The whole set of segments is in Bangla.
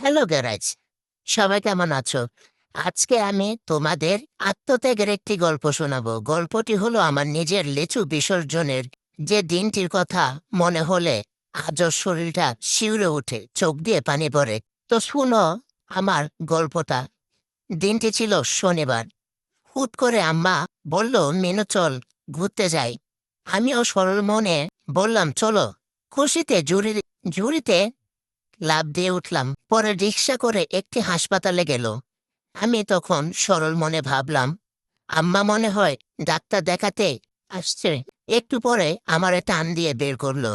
হ্যালো গ্যারাজ, সবাই কেমন আছো? আজকে আমি তোমাদের আত্মত্যাগের একটি গল্প শোনাবো। গল্পটি হলো আমার নিজের লিচু বিসর্জনের, যে দিনটির কথা মনে হলে আজও শরীরটা শিউরে ওঠে, চোখ দিয়ে পানি পড়ে। তো শুনো আমার গল্পটা। দিনটি ছিল শনিবার। হুট করে আম্মা বলল, মেনু চল ঘুরতে যাই। আমিও সরল মনে বললাম চলো। খুশিতে ঝুড়িতে লাফ দিয়ে উঠলাম। পরে রিকশা করে একটি হাসপাতালে গেল। আমি তখন সরল মনে ভাবলাম, আম্মা মনে হয় ডাক্তার দেখাতে আসছে। একটু পরে আমারে টান দিয়ে বের করলো।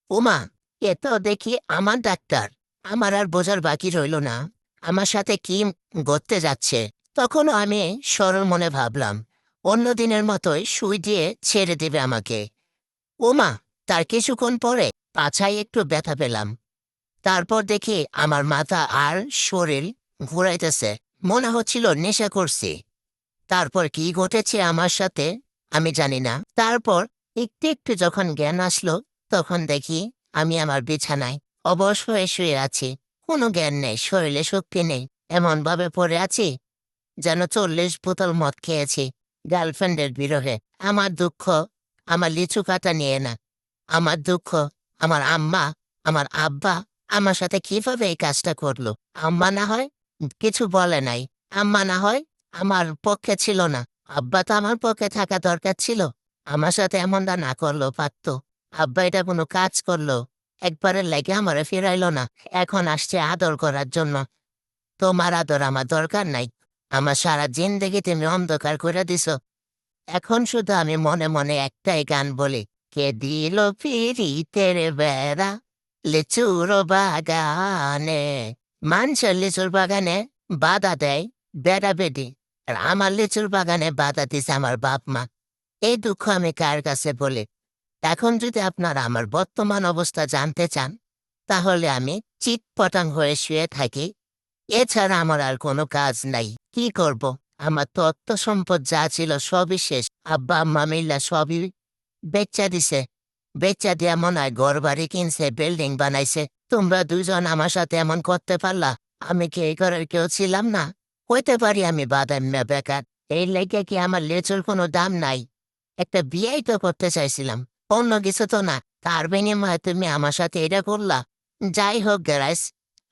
উমা, এ তো দেখি আমার ডাক্তার। আমার আর বোঝার বাকি রইল না আমার সাথে কি ঘটতে যাচ্ছে। তখনও আমি সরল মনে ভাবলাম, অন্য দিনের মতোই সুই দিয়ে ছেড়ে দেবে আমাকে। ওমা, তার কিছুক্ষণ পরে পাছায় একটু ব্যথা পেলাম। তারপর দেখি আমার মাথা আর শরীর ঘুরাইতেছে, মনে হচ্ছিল নেশা করছি। তারপর কি ঘটেছে আমার সাথে আমি জানি না। তারপর একটু একটু যখন জ্ঞান আসলো, তখন দেখি আমি আমার বিছানায় অবশ হয়ে শুয়ে আছি। কোনো জ্ঞান নেই, শরীরে শক্তি নেই। এমন ভাবে পড়ে আছি যেন 40 বোতল মদ খেয়েছি গার্লফ্রেন্ডের বিরহে। আমার দুঃখ আমার লিচু কাটা নিয়ে না। আমার দুঃখ আমার আম্মা, আমার আব্বা আমার সাথে কিভাবে এই কাজটা করলো। আম্মা না হয় কিছু বলে নাই, আম্মা না হয় আমার পক্ষে ছিল না, আব্বা তো আমার পক্ষে থাকা দরকার ছিল। আমার সাথে এমনটা না করলো পারতো। আব্বা এটা কোনো কাজ করলো, একবারের লাগে আমারে ফিরাইলো না। এখন আসছে আদর করার জন্য। তোমার আদর আমার দরকার নাই। আমার সারা জিন্দেগি তুমি অন্ধকার করে দিছো। এখন শুধু আমি মনে মনে একটাই গান বলি, কে দিল পিরিতের বেড়া লিচুর বাগানে। মানুষের লিচুর বাগানে বাধা দেয় বেড়া বেডি, আর আমার লিচুর বাগানে বাধা দিছে আমার বাপ মা। এই দুঃখ আমি কার কাছে বলি? এখন যদি আপনারা আমার বর্তমান অবস্থা জানতে চান, তাহলে আমি চিৎপটাং হয়ে শুয়ে থাকি। এছাড়া আমার আর কোনো কাজ নাই। কি করব? আমার তত্ত্ব সম্পদ যা ছিল সবই শেষ। আব্বা আম্মা মিল্লা সবই বেচ্চা দিছে। বেচ্চা দিয়া মনে হয় ঘর বাড়ি কিনছে, বিল্ডিং বানাইছে। তোমরা দুজন আমার সাথে এমন করতে পারলা? আমি কি এই ঘরের কেউ ছিলাম না? হইতে পারি আমি বাদাম্যা বেকার। এই লেগে কি আমার লেচুর কোনো দাম নাই? একটা বিয়েই তো করতে চাইছিলাম, অন্য কিছু তো না। তার বিনিময়ে তুমি আমার সাথে এটা করলা। যাই হোক গ্যারাইস,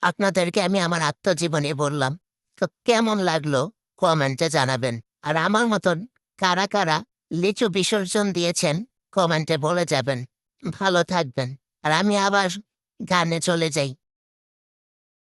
আপনাদেরকে আমি আমার আত্মজীবনী বললাম। তো কেমন লাগলো কমেন্টে জানাবেন। আর আমার মতন কারা কারা লিচু বিসর্জন দিয়েছেন কমেন্টে বলে যাবেন। ভালো থাকবেন। আর আমি আবার গানে চলে যাই।